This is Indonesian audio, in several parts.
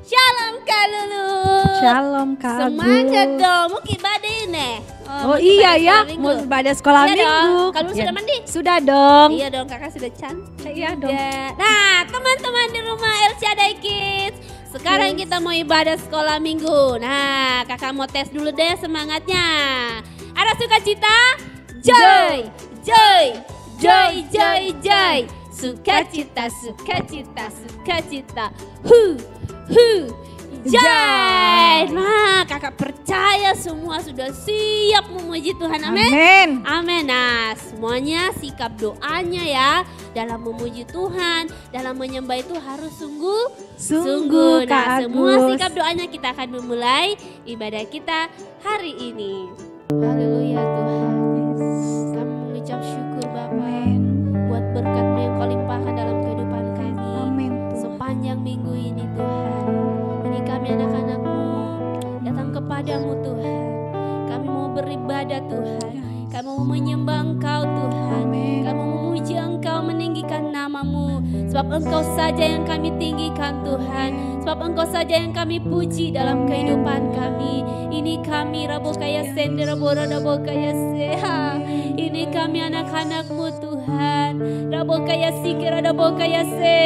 Shalom Kak Lulu. Shalom Kak Agus. Semangat dong, mau ibadah ini. Oh iya ya, mau ibadah sekolah Iya minggu. dong. Kalau Ya. sudah mandi? Sudah dong. Iya dong, kakak sudah cantik. Iya dong. Nah, teman-teman di rumah El Shaddai Kids, sekarang kita mau ibadah sekolah minggu. Nah, kakak mau tes dulu deh semangatnya. Ada sukacita? Joy, joy, joy, joy, joy. Sukacita, sukacita, sukacita. Hu, joy. Nah, kakak percaya semua sudah siap memuji Tuhan. Amin. Amin. Amin. Nah, semuanya sikap doanya ya dalam memuji Tuhan, dalam menyembah itu harus sungguh. Nah, Kak semua Agus. sikap doanya kita akan memulai ibadah kita hari ini. Haleluya Tuhan. Kami mengucap syukur Bapa buat berkat-Mu yang Kau limpahkan dalam kehidupan kami. Amin. Sepanjang minggu ini Tuhan. Ini kami anak-anak-Mu datang kepadamu Tuhan. Kami mau beribadah Tuhan. Kami mau menyembah Engkau Tuhan. Amin. Kami memuji Engkau, meninggikan nama-Mu. Sebab Engkau saja yang kami tinggikan Tuhan. Sebab Engkau saja yang kami puji dalam kehidupan kami. Ini kami Rabo Kaya Sende Rabo Rabo Kaya Seha. Ini kami anak-anak-Mu Tuhan. Rabo Kaya Sikira Rabo Kaya Se.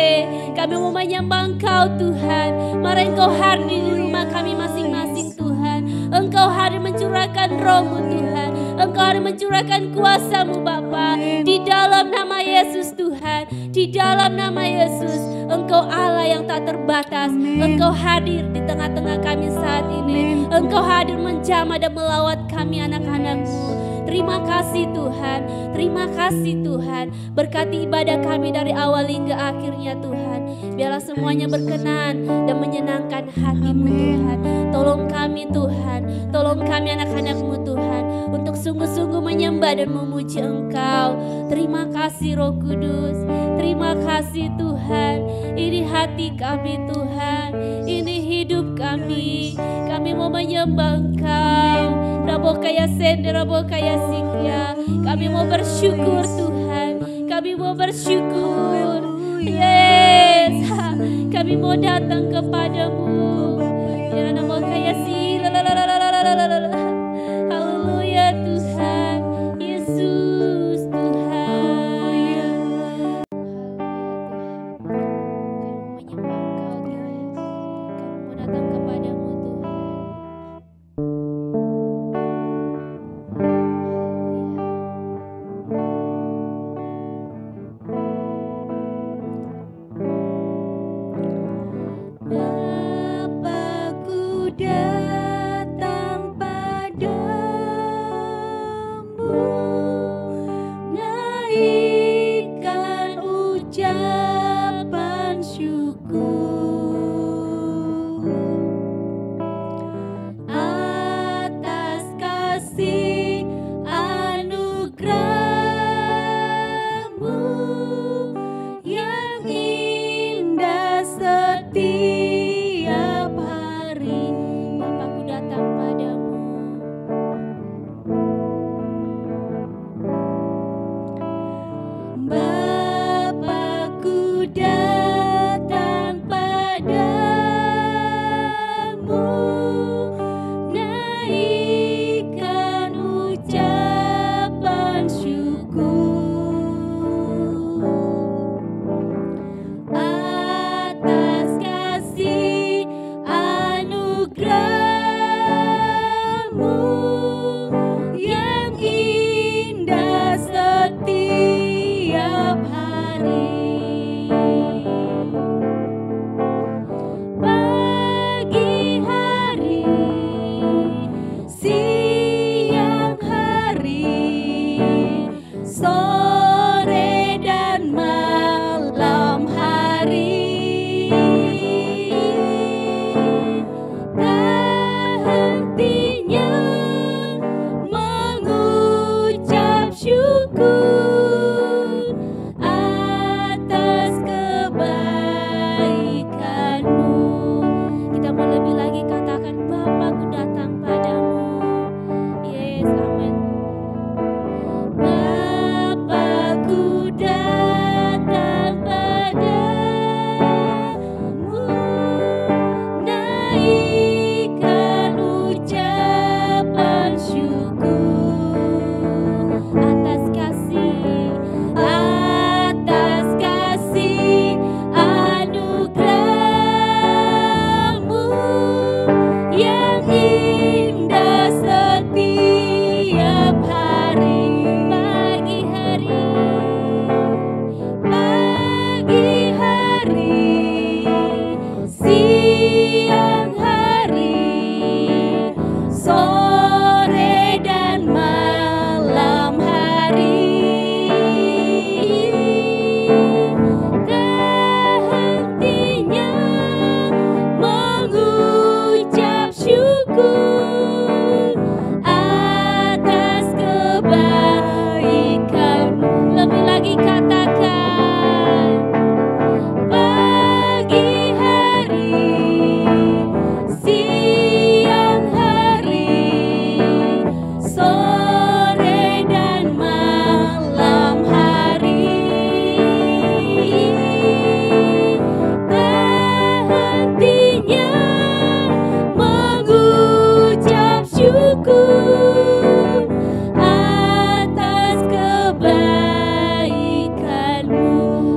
Kami mau menyembah Engkau Tuhan. Mari Engkau hadir di rumah kami masing-masing Tuhan. Engkau hadir mencurahkan roh-Mu Tuhan. Engkau hadir mencurahkan kuasa-Mu Bapa. Di dalam nama Yesus Tuhan. Di dalam nama Yesus. Engkau Allah yang tak terbatas. Engkau hadir di tengah-tengah kami saat ini. Engkau hadir menjamah dan melawat kami anak-anak-Mu. Terima kasih Tuhan. Terima kasih Tuhan. Berkati ibadah kami dari awal hingga akhirnya Tuhan. Biarlah semuanya berkenan dan menyenangkan hati-Mu Tuhan. Tolong kami Tuhan. Tolong kami anak-anak-Mu Tuhan. Untuk sungguh-sungguh menyembah dan memuji Engkau. Terima kasih Roh Kudus. Terima kasih Tuhan. Ini hati kami Tuhan. Ini hidup kami. Kami mau menyembah Engkau. Rabo Kaya Sende, Rabo Kaya Sikya. Kami mau bersyukur Tuhan. Kami mau bersyukur. Yes. Kami mau datang kepadamu. Ya Rabo Kaya Si. Haleluya Tuhan. Yesus Tuhan. Kami mau menyembah Engkau Tuhan. Kami mau datang kepadamu Tuhan. Bapa ku syukur atas kebaikan-Mu. Lebih lagi katakan, pagi hari, siang hari, sore dan malam hari, tak hentinya mengucap syukur atas kebaikan-Mu.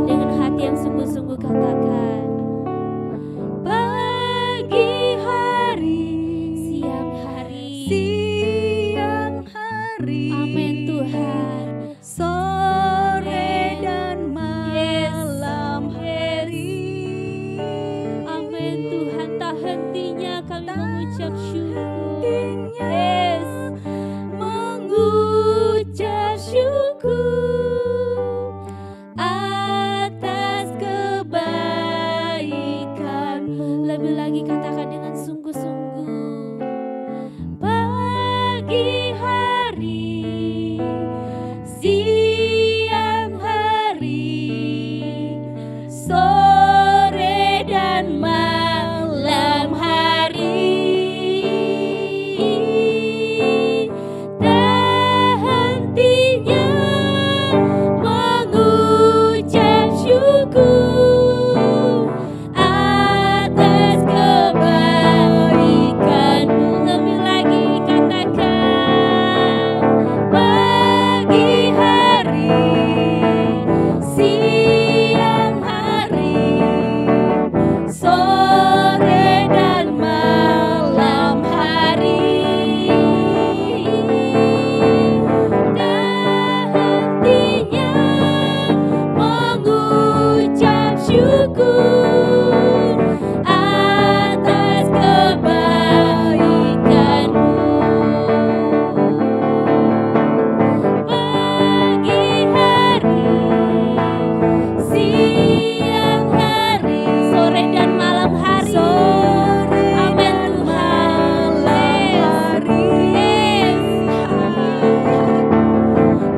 Dengan hati yang sungguh-sungguh katakan, pagi hari, siang hari, amin Tuhan, sore dan malam hari. amin Tuhan. Tak hentinya kami mengucap syukur. Hentinya Yes, mengucap syukur atas kebaikan-Mu. Lebih lagi katakan dengan sungguh-sungguh, pagi hari, siang hari, sore dan malam hari, tak hentinya mengucap syukur atas kebaikan-Mu. Lebih lagi katakan, pagi hari, siang hari, sore dan malam hari, tak hentinya mengucap syukur atas kebaikan-Mu. Pagi hari, siang hari, sore dan malam hari, amin Tuhan. Yes,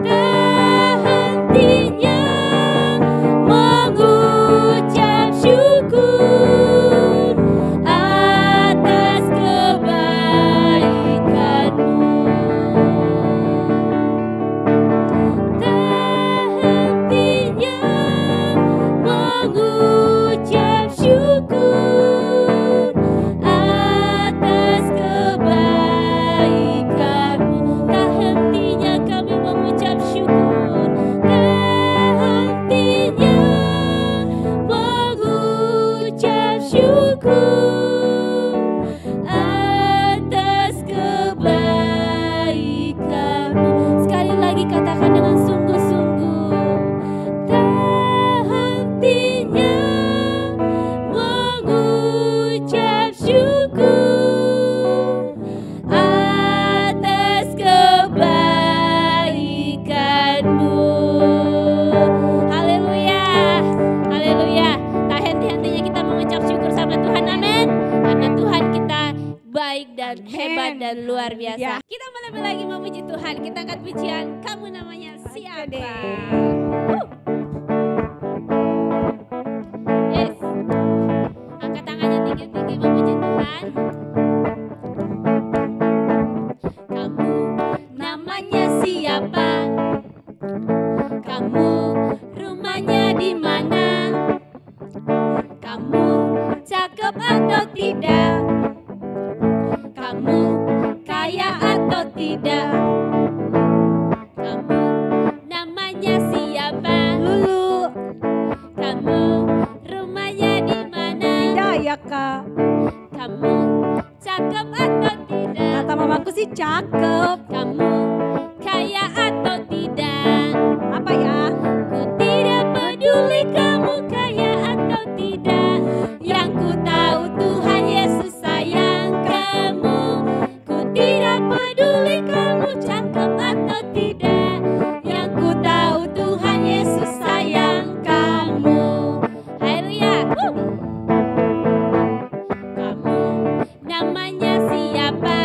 tak hentinya mengucap syukur atas kebaikan-Mu. Tak hentinya mengucap syukur atas kebaikan-Mu. Tak hentinya kami mengucap syukur, tak hentinya mengucap syukur atas kebaikan-Mu. Sekali lagi katakan dengan sungguh-sungguh, tak hentinya mengucap syukur atas kebaikan-Mu. Haleluya, haleluya. Tak henti-hentinya kita mengucap syukur sama Tuhan, amin. Karena Tuhan kita baik dan hebat dan luar biasa. Ya. Kita mau lebih lagi memuji Tuhan. Kita angkat pujian, kamu namanya siapa? Yes. Angkat tangannya tinggi-tinggi memuji Tuhan. Kamu namanya siapa? Kamu rumahnya di mana? Kamu cakep atau tidak? Kamu kaya atau tidak? Kamu namanya siapa? Lulu, Kamu rumahnya di mana? tidak ya kak. Kamu cakep atau tidak? Kata mamaku sih cakep. Kamu kaya atau tidak? Apa ya? Ku tidak peduli kamu kaya atau tidak. Yang ku tahu Tuhan Yesus sayang kamu. Ku tidak peduli kamu cakep atau tidak. Yang ku tahu Tuhan Yesus sayang kamu. Haleluya. Kamu namanya siapa?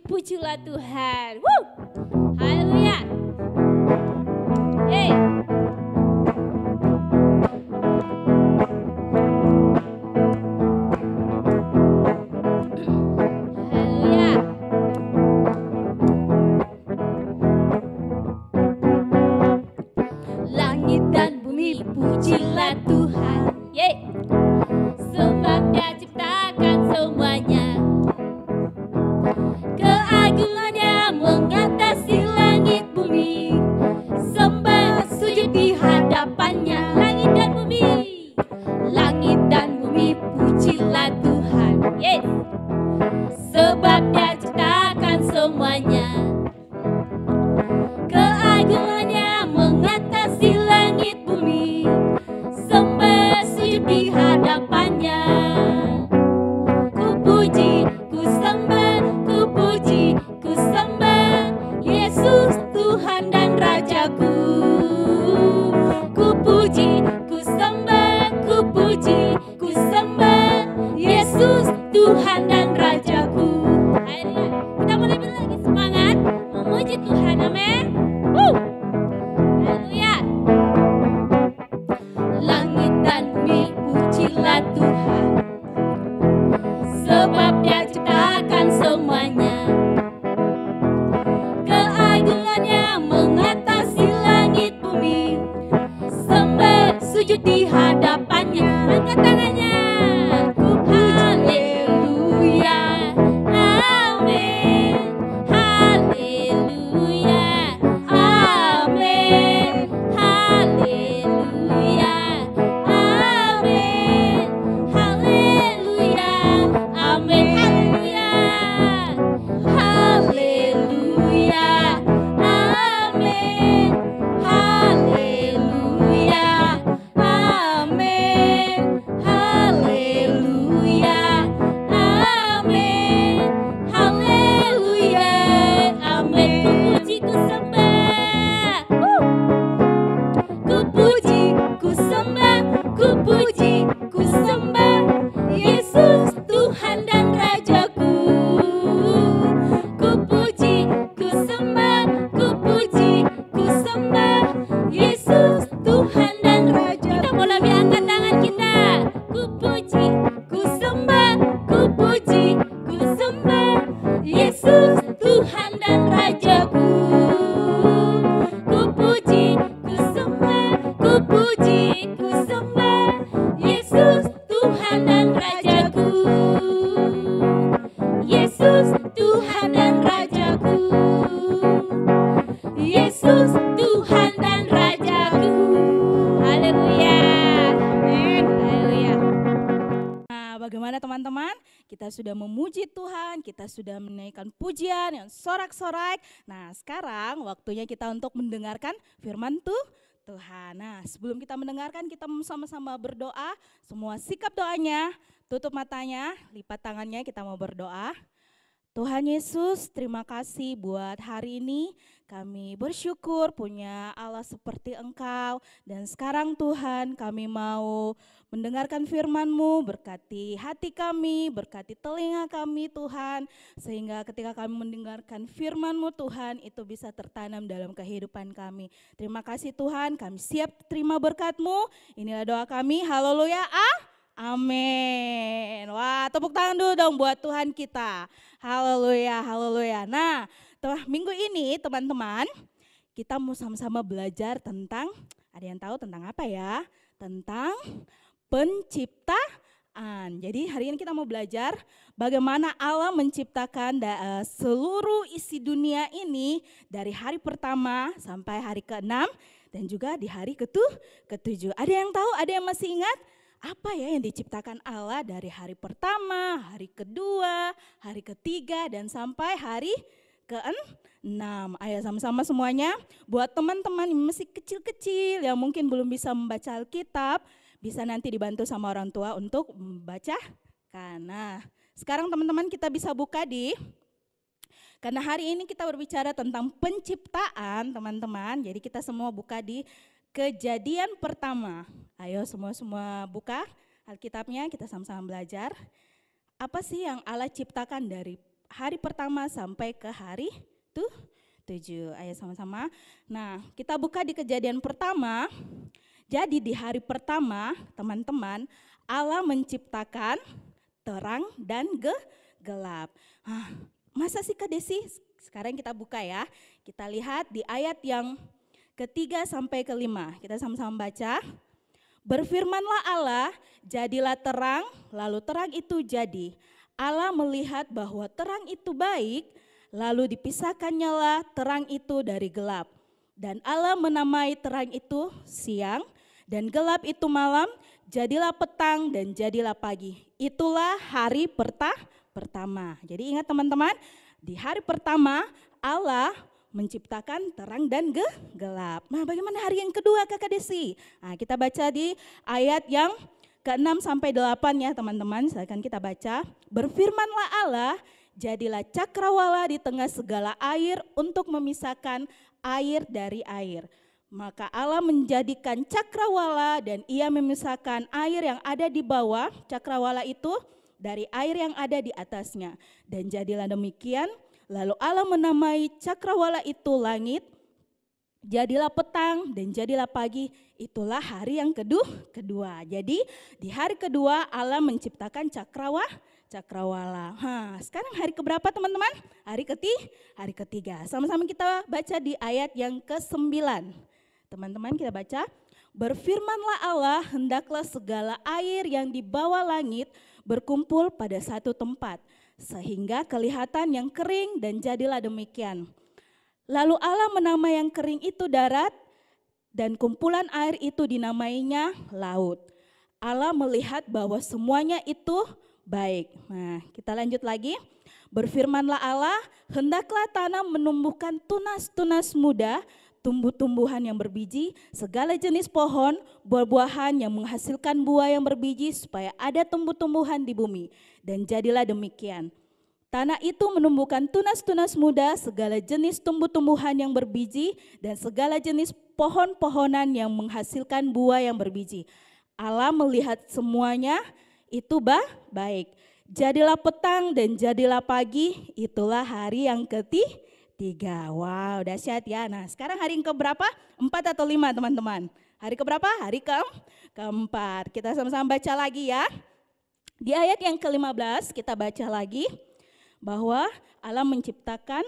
pujilah Tuhan. Woo! Haleluya. Yeay. Haleluya. Langit dan bumi pujilah Tuhan. Yeay. Sebab Dia ciptakan semuanya. Keagungannya mengatasi langit bumi. Sembah sujud di hadapannya. Langit dan bumi. Langit dan bumi pujilah Tuhan. Yes. Sebab Dia ciptakan semuanya. Keagungannya mengatasi langit bumi. Sembah sujud di hadapannya. Ku puji, ku sembah, ku puji, ku sembah Yesus Tuhan dan Rajaku. Ku puji, ku sembah, ku puji, ku sembah Yesus Tuhan dan Rajaku. Haleluya. Kita mau lebih lagi semangat memuji Tuhan, amin. Haleluya. Langit dan bumi pujilah Tuhan. Sebab Dia ciptakan semuanya. Keagungannya mengatasi langit bumi. Sembah sujud di hadapannya. Angkat tangannya. Ku haleluya. Amin. Haleluya. Amin. Haleluya. Amin. Haleluya. Amin. Haleluya. Haleluya. Amin. Haleluya. Amin. Haleluya. Amin. Haleluya. Amin. Ku puji, ku sembah. Ku puji, ku sembah, ku puji, ku sembah Yesus Tuhan dan Rajaku. Ku puji, ku sembah, ku puji, ku sembah Yesus Tuhan dan Rajaku. Kita mau lebih angkat tangan kita. Ku puji, ku sembah, ku puji, ku sembah Yesus Tuhan dan Rajaku. Ku puji, ku sembah, ku puji, ku sembah Yesus Tuhan dan Rajaku. Yesus Tuhan dan Rajaku. Yesus Tuhan dan Rajaku. Haleluya. Amin. Haleluya. Nah, bagaimana teman-teman? Kita sudah memuji Tuhan, kita sudah menaikkan pujian yang sorak-sorak. Nah, sekarang waktunya kita untuk mendengarkan firman Tuhan. Nah, sebelum kita mendengarkan, kita sama-sama berdoa. Semua sikap doanya, tutup matanya, lipat tangannya, kita mau berdoa. Tuhan Yesus, terima kasih buat hari ini. Kami bersyukur punya Allah seperti Engkau. Dan sekarang Tuhan, kami mau mendengarkan firman-Mu, berkati hati kami, berkati telinga kami Tuhan. Sehingga ketika kami mendengarkan firman-Mu Tuhan, itu bisa tertanam dalam kehidupan kami. Terima kasih Tuhan, kami siap terima berkat-Mu. Inilah doa kami, haleluya, amin. Wah, tepuk tangan dulu dong buat Tuhan kita. Haleluya, haleluya. Nah, minggu ini teman-teman, kita mau sama-sama belajar tentang, ada yang tahu tentang apa ya? Tentang penciptaan. Jadi hari ini kita mau belajar bagaimana Allah menciptakan seluruh isi dunia ini dari hari pertama sampai hari ke-6 dan juga di hari ke-7. Ada yang tahu, ada yang masih ingat? Apa ya yang diciptakan Allah dari hari pertama, hari kedua, hari ketiga, dan sampai hari ke-6. Ayo sama-sama semuanya. Buat teman-teman yang masih kecil-kecil, yang mungkin belum bisa membaca Alkitab, bisa nanti dibantu sama orang tua untuk membacakan. Nah, sekarang teman-teman kita bisa buka karena hari ini kita berbicara tentang penciptaan teman-teman. Jadi kita semua buka di Kejadian pertama. Ayo semua buka Alkitabnya, kita sama-sama belajar. Apa sih yang Allah ciptakan dari hari pertama sampai ke hari 7. Ayo sama-sama. Nah, kita buka di Kejadian pertama. Jadi di hari pertama, teman-teman, Allah menciptakan terang dan gelap. Masa sih Kak Desi? Sekarang kita buka ya. Kita lihat di ayat yang ke-3 sampai ke-5. Kita sama-sama baca. Berfirmanlah Allah, jadilah terang, lalu terang itu jadi. Allah melihat bahwa terang itu baik, lalu dipisahkannyalah terang itu dari gelap. Dan Allah menamai terang itu siang, dan gelap itu malam, jadilah petang dan jadilah pagi. Itulah hari pertama. Jadi ingat teman-teman, di hari pertama Allah menciptakan terang dan gelap. Nah, bagaimana hari yang kedua Kakak Desi? Nah, kita baca di ayat yang ke-6 sampai 8 ya teman-teman. Silakan kita baca. Berfirmanlah Allah, jadilah cakrawala di tengah segala air untuk memisahkan air dari air. Maka Allah menjadikan cakrawala dan ia memisahkan air yang ada di bawah cakrawala itu dari air yang ada di atasnya. Dan jadilah demikian. Lalu Allah menamai cakrawala itu langit, jadilah petang dan jadilah pagi, itulah hari yang kedua. Jadi di hari kedua Allah menciptakan cakrawala. Sekarang hari keberapa teman-teman? Hari ketiga. Sama-sama kita baca di ayat yang ke-9. Teman-teman kita baca. Berfirmanlah Allah, hendaklah segala air yang di bawah langit berkumpul pada satu tempat, sehingga kelihatan yang kering dan jadilah demikian. Lalu Allah menamai yang kering itu darat dan kumpulan air itu dinamainya laut. Allah melihat bahwa semuanya itu baik. Nah, kita lanjut lagi. Berfirmanlah Allah, hendaklah tanah menumbuhkan tunas-tunas muda, tumbuh-tumbuhan yang berbiji, segala jenis pohon, buah-buahan yang menghasilkan buah yang berbiji, supaya ada tumbuh-tumbuhan di bumi. Dan jadilah demikian. Tanah itu menumbuhkan tunas-tunas muda, segala jenis tumbuh-tumbuhan yang berbiji, dan segala jenis pohon-pohonan yang menghasilkan buah yang berbiji. Allah melihat semuanya itu baik. Jadilah petang dan jadilah pagi, itulah hari yang ketiga. Wow, dahsyat ya. Nah, sekarang hari yang keberapa? 4 atau 5 teman-teman? Hari keberapa? Hari keempat. Kita sama-sama baca lagi ya. Di ayat yang ke-15 kita baca lagi bahwa Allah menciptakan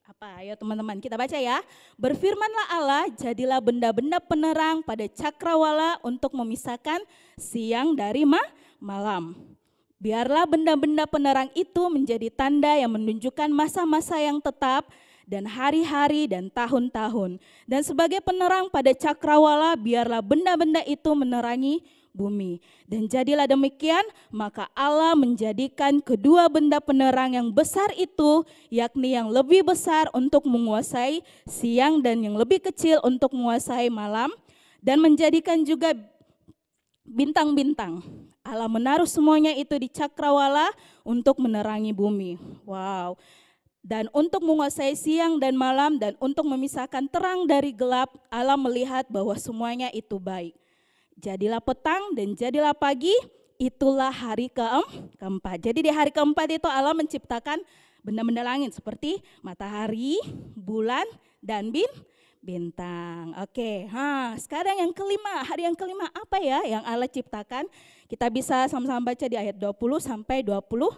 apa? Ayo teman-teman kita baca ya. Berfirmanlah Allah, jadilah benda-benda penerang pada cakrawala untuk memisahkan siang dari malam. Biarlah benda-benda penerang itu menjadi tanda yang menunjukkan masa-masa yang tetap dan hari-hari dan tahun-tahun. Dan sebagai penerang pada cakrawala, biarlah benda-benda itu menerangi bumi. Dan jadilah demikian, maka Allah menjadikan kedua benda penerang yang besar itu, yakni yang lebih besar untuk menguasai siang dan yang lebih kecil untuk menguasai malam, dan menjadikan juga bintang-bintang. Allah menaruh semuanya itu di cakrawala untuk menerangi bumi. Wow. Dan untuk menguasai siang dan malam dan untuk memisahkan terang dari gelap, Allah melihat bahwa semuanya itu baik. Jadilah petang dan jadilah pagi, itulah hari keempat. Jadi di hari keempat itu Allah menciptakan benda-benda langit seperti matahari, bulan, dan bintang. Oke, sekarang yang kelima, hari yang kelima apa ya yang Allah ciptakan? Kita bisa sama-sama baca di ayat 20 sampai 23.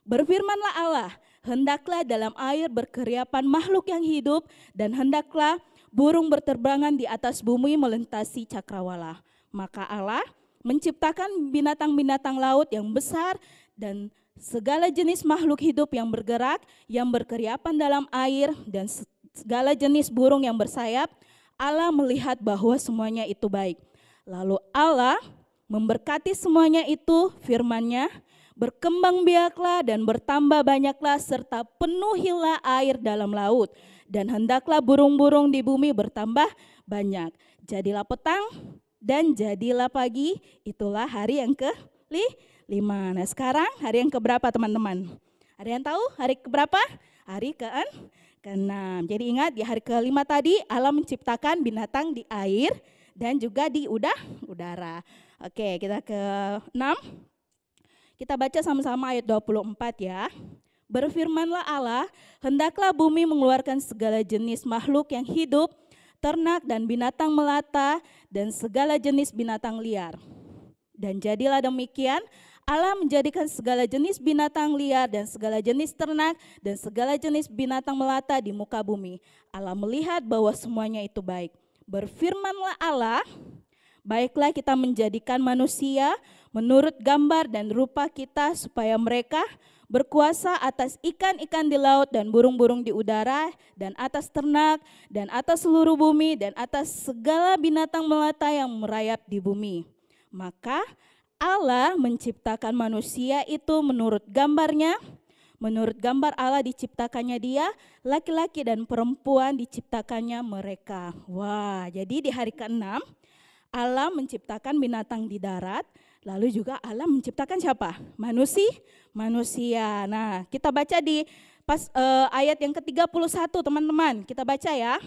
Berfirmanlah Allah, hendaklah dalam air berkeriapan makhluk yang hidup dan hendaklah burung berterbangan di atas bumi melintasi cakrawala. Maka Allah menciptakan binatang-binatang laut yang besar dan segala jenis makhluk hidup yang bergerak, yang berkeriapan dalam air dan segala jenis burung yang bersayap. Allah melihat bahwa semuanya itu baik. Lalu Allah memberkati semuanya itu, firman-Nya, berkembang biaklah dan bertambah banyaklah serta penuhilah air dalam laut. Dan hendaklah burung-burung di bumi bertambah banyak. Jadilah petang dan jadilah pagi, itulah hari yang ke-5. Nah sekarang hari yang keberapa teman-teman? Ada yang tahu hari keberapa? Hari ke-6. Jadi ingat di hari ke-5 tadi Allah menciptakan binatang di air dan juga di udara. Oke, kita ke-6. Kita baca sama-sama ayat 24 ya. Berfirmanlah Allah, hendaklah bumi mengeluarkan segala jenis makhluk yang hidup, ternak dan binatang melata, dan segala jenis binatang liar. Dan jadilah demikian, Allah menjadikan segala jenis binatang liar dan segala jenis ternak dan segala jenis binatang melata di muka bumi. Allah melihat bahwa semuanya itu baik. Berfirmanlah Allah, baiklah kita menjadikan manusia menurut gambar dan rupa kita supaya mereka berkuasa atas ikan-ikan di laut dan burung-burung di udara dan atas ternak dan atas seluruh bumi dan atas segala binatang melata yang merayap di bumi. Maka Allah menciptakan manusia itu menurut gambarnya, menurut gambar Allah diciptakannya dia, laki-laki dan perempuan diciptakannya mereka. Wah, jadi di hari ke-6 Allah menciptakan binatang di darat, lalu juga Allah menciptakan siapa? Manusia. Nah, kita baca di ayat yang ke-31 teman-teman, kita baca ya.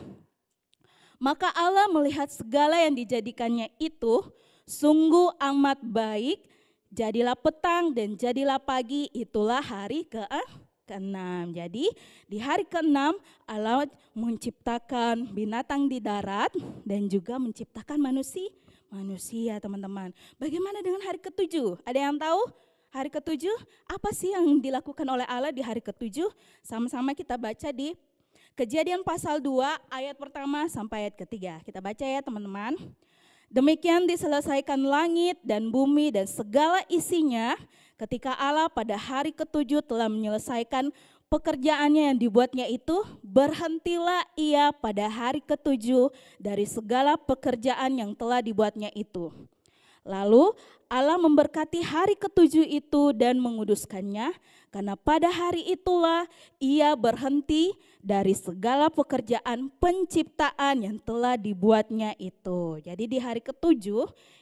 Maka Allah melihat segala yang dijadikannya itu sungguh amat baik, jadilah petang dan jadilah pagi, itulah hari ke-6. Jadi di hari ke-6 Allah menciptakan binatang di darat dan juga menciptakan manusia teman-teman. Bagaimana dengan hari ke-7? Ada yang tahu hari ke-7 apa sih yang dilakukan oleh Allah di hari ke-7? Sama-sama kita baca di Kejadian pasal 2 ayat pertama sampai ayat ketiga. Kita baca ya teman-teman. Demikian diselesaikan langit dan bumi dan segala isinya ketika Allah pada hari ke-7 telah menyelesaikan pekerjaannya yang dibuatnya itu, berhentilah ia pada hari ke-7 dari segala pekerjaan yang telah dibuatnya itu. Lalu Allah memberkati hari ke-7 itu dan menguduskannya, karena pada hari itulah ia berhenti dari segala pekerjaan penciptaan yang telah dibuatnya itu. Jadi di hari ke-7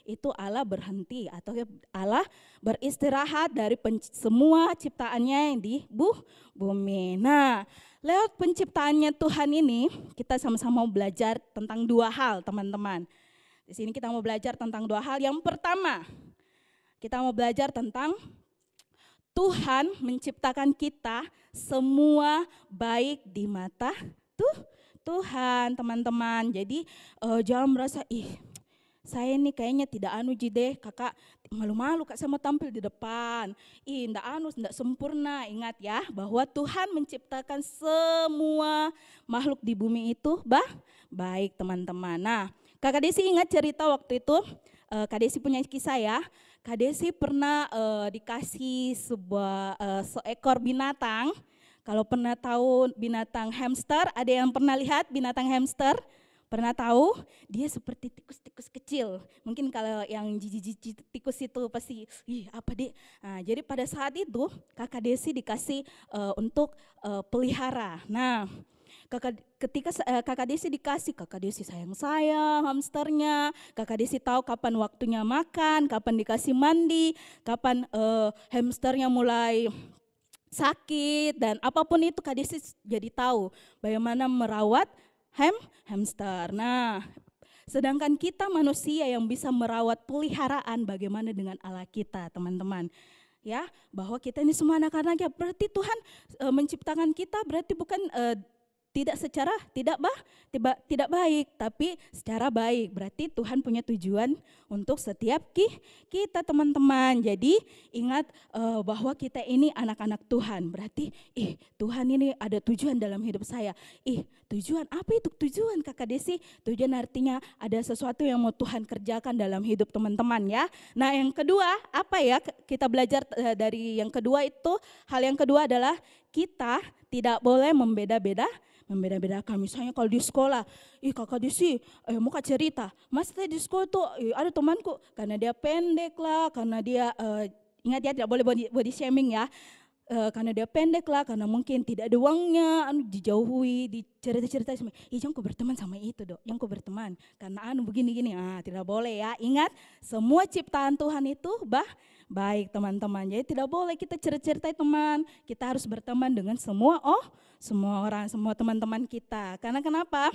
itu Allah berhenti atau Allah beristirahat dari semua ciptaannya yang di bumi. Nah, lewat penciptaannya Tuhan ini kita sama-sama belajar tentang dua hal teman-teman. Di sini kita mau belajar tentang dua hal. Yang pertama, kita mau belajar tentang Tuhan menciptakan kita semua baik di mata Tuhan, teman-teman. Jadi jangan merasa, saya ini kayaknya tidak deh, kakak malu-malu kak saya mau tampil di depan. Ndak sempurna. Ingat ya bahwa Tuhan menciptakan semua makhluk di bumi itu baik teman-teman. Nah, Kakak Desi ingat cerita waktu itu, Kak Desi punya kisah ya. Kak Desi pernah dikasih seekor binatang. Kalau pernah tahu binatang hamster, ada yang pernah lihat binatang hamster? Pernah tahu? Dia seperti tikus-tikus kecil. Mungkin kalau yang jijik-jijik tikus itu pasti, apa deh. Nah, jadi pada saat itu Kakak Desi dikasih untuk pelihara. Nah, ketika Kakak Desi dikasih, Kakak Desi sayang hamsternya, Kakak Desi tahu kapan waktunya makan, kapan dikasih mandi, kapan hamsternya mulai sakit, dan apapun itu Kak Desi jadi tahu bagaimana merawat hamster. Nah, sedangkan kita manusia yang bisa merawat peliharaan, bagaimana dengan Allah kita teman-teman? Ya, bahwa kita ini semua anak-anaknya, berarti Tuhan menciptakan kita berarti bukan tidak secara tidak baik, tapi secara baik. Berarti Tuhan punya tujuan untuk setiap kita teman-teman. Jadi ingat bahwa kita ini anak-anak Tuhan. Berarti Tuhan ini ada tujuan dalam hidup saya. Tujuan apa itu tujuan Kakak Desi? Tujuan artinya ada sesuatu yang mau Tuhan kerjakan dalam hidup teman-teman ya. Nah, yang kedua apa ya? Kita belajar dari yang kedua itu, hal yang kedua adalah kita tidak boleh membeda-bedakan. Misalnya kalau di sekolah, Kakak Desi mau cerita, Mas tadi di sekolah tuh ada temanku, karena dia pendek lah, karena dia ingat ya tidak boleh body shaming ya, karena dia pendek lah, karena mungkin tidak ada uangnya, dijauhi, dicerita-cerita, jangan kau berteman sama itu dok, jangan kau berteman, karena begini-gini, tidak boleh ya. Ingat, semua ciptaan Tuhan itu baik teman-teman, jadi tidak boleh kita cerita-cerita teman, kita harus berteman dengan semua orang, semua teman-teman kita. Karena kenapa?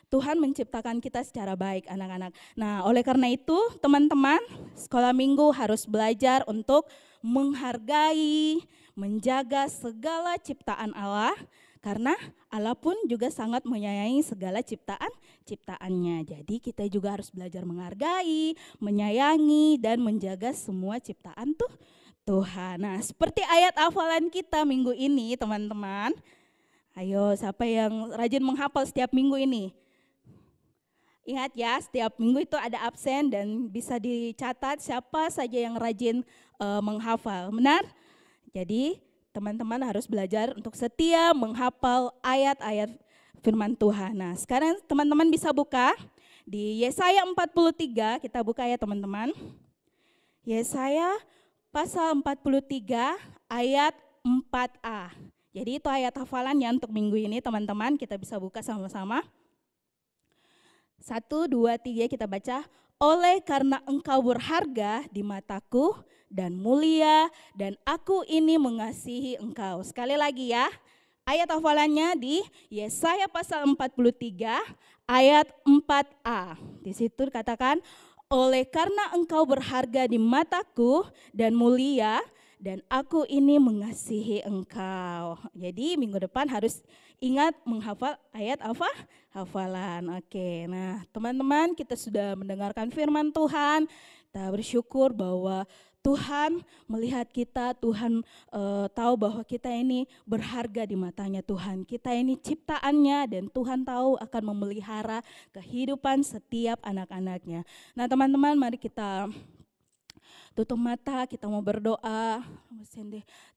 Tuhan menciptakan kita secara baik anak-anak. Nah oleh karena itu teman-teman, sekolah minggu harus belajar untuk menghargai, menjaga segala ciptaan Allah. Karena Allah pun juga sangat menyayangi segala ciptaannya. Jadi kita juga harus belajar menghargai, menyayangi, dan menjaga semua ciptaan Tuhan. Nah seperti ayat hafalan kita minggu ini teman-teman. Ayo siapa yang rajin menghafal setiap minggu ini? Ingat ya, setiap minggu itu ada absen dan bisa dicatat siapa saja yang rajin menghafal. Benar? Jadi teman-teman harus belajar untuk setia menghafal ayat-ayat firman Tuhan. Nah sekarang teman-teman bisa buka di Yesaya 43, kita buka ya teman-teman. Yesaya pasal 43 ayat 4a. Jadi itu ayat hafalannya untuk minggu ini teman-teman, kita bisa buka sama-sama. 1, 2, 3 kita baca. Oleh karena engkau berharga di mataku dan mulia dan aku ini mengasihi engkau. Sekali lagi ya, ayat hafalannya di Yesaya pasal 43 ayat 4a. Di situ katakan, oleh karena engkau berharga di mataku dan mulia dan aku ini mengasihi engkau. Jadi minggu depan harus ingat menghafal ayat hafalan. Oke, nah teman-teman kita sudah mendengarkan firman Tuhan. Kita bersyukur bahwa Tuhan melihat kita, Tuhan tahu bahwa kita ini berharga di matanya Tuhan. Kita ini ciptaannya dan Tuhan tahu akan memelihara kehidupan setiap anak-anaknya. Nah teman-teman mari kita tutup mata, kita mau berdoa.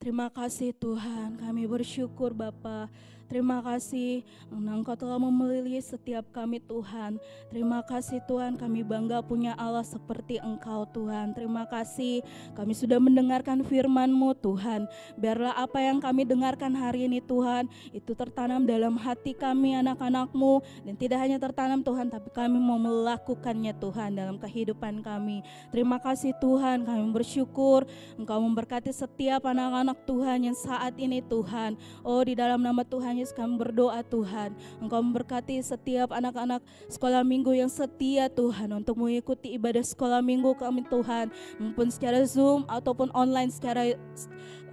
Terima kasih Tuhan, kami bersyukur Bapa. Terima kasih Engkau telah memilih setiap kami Tuhan. Terima kasih Tuhan, kami bangga punya Allah seperti Engkau Tuhan. Terima kasih kami sudah mendengarkan firman-Mu Tuhan. Biarlah apa yang kami dengarkan hari ini Tuhan, itu tertanam dalam hati kami anak-anak-Mu. Dan tidak hanya tertanam Tuhan, tapi kami mau melakukannya Tuhan dalam kehidupan kami. Terima kasih Tuhan, kami bersyukur Engkau memberkati setiap anak-anak Tuhan yang saat ini Tuhan. Oh di dalam nama Tuhan Yesus kami berdoa Tuhan, Engkau memberkati setiap anak-anak sekolah minggu yang setia Tuhan untuk mengikuti ibadah sekolah minggu kami Tuhan, maupun secara Zoom ataupun online secara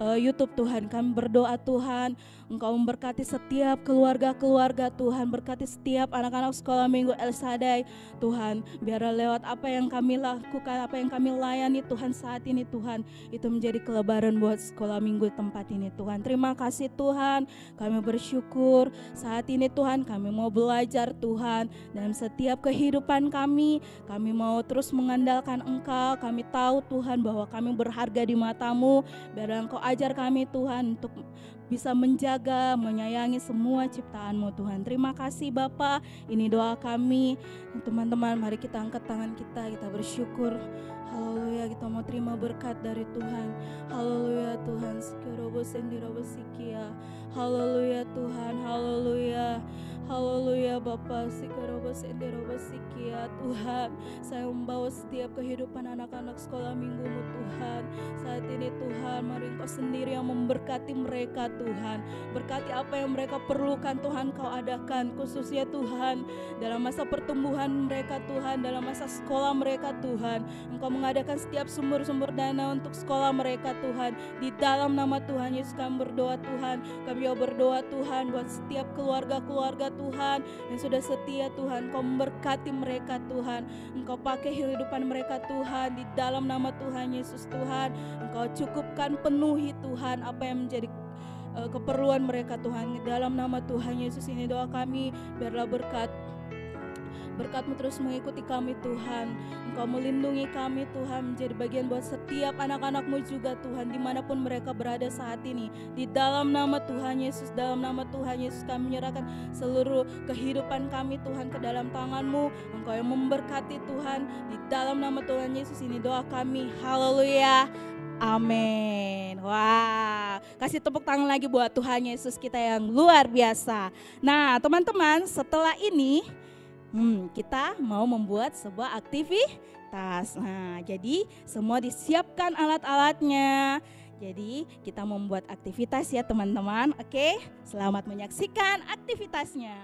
YouTube Tuhan. Kami berdoa Tuhan, Engkau memberkati setiap keluarga-keluarga Tuhan, berkati setiap anak-anak sekolah minggu El Shaddai Tuhan. Biarlah lewat apa yang kami lakukan, apa yang kami layani Tuhan saat ini Tuhan, itu menjadi kelebaran buat sekolah minggu tempat ini Tuhan. Terima kasih Tuhan, kami bersyukur saat ini Tuhan, kami mau belajar Tuhan dalam setiap kehidupan kami mau terus mengandalkan Engkau. Kami tahu Tuhan bahwa kami berharga di mata-Mu. Biarlah Engkau ajar kami Tuhan untuk bisa menjaga, menyayangi semua ciptaan-Mu Tuhan. Terima kasih Bapa, ini doa kami. Teman-teman mari kita angkat tangan kita bersyukur. Haleluya, kita mau terima berkat dari Tuhan. Haleluya Tuhan, haleluya Tuhan, haleluya. Haleluya Bapa, Tuhan, saya membawa setiap kehidupan anak-anak sekolah minggu-Mu Tuhan. Saat ini Tuhan, mari Engkau sendiri yang memberkati mereka Tuhan. Berkati apa yang mereka perlukan Tuhan, Kau adakan khususnya Tuhan dalam masa pertumbuhan mereka Tuhan, dalam masa sekolah mereka Tuhan. Engkau mengadakan setiap sumber-sumber dana untuk sekolah mereka Tuhan. Di dalam nama Tuhan Yesus kami berdoa Tuhan. Kami berdoa Tuhan buat setiap keluarga-keluarga Tuhan yang sudah setia Tuhan. Kau memberkati mereka Tuhan. Engkau pakai kehidupan mereka Tuhan. Di dalam nama Tuhan Yesus Tuhan, Engkau cukupkan, penuhi Tuhan apa yang menjadi keperluan mereka Tuhan. Di dalam nama Tuhan Yesus ini doa kami, biarlah berkat-Mu terus mengikuti kami Tuhan. Engkau melindungi kami Tuhan, menjadi bagian buat setiap anak-anak-Mu juga Tuhan, dimanapun mereka berada saat ini. Di dalam nama Tuhan Yesus, dalam nama Tuhan Yesus kami menyerahkan seluruh kehidupan kami Tuhan ke dalam tangan-Mu. Engkau yang memberkati Tuhan, di dalam nama Tuhan Yesus ini doa kami. Haleluya, amin. Wah, kasih tepuk tangan lagi buat Tuhan Yesus kita yang luar biasa. Nah teman-teman, setelah ini kita mau membuat sebuah aktivitas. Nah, jadi semua disiapkan alat-alatnya. Jadi kita membuat aktivitas ya teman-teman. Oke, selamat menyaksikan aktivitasnya.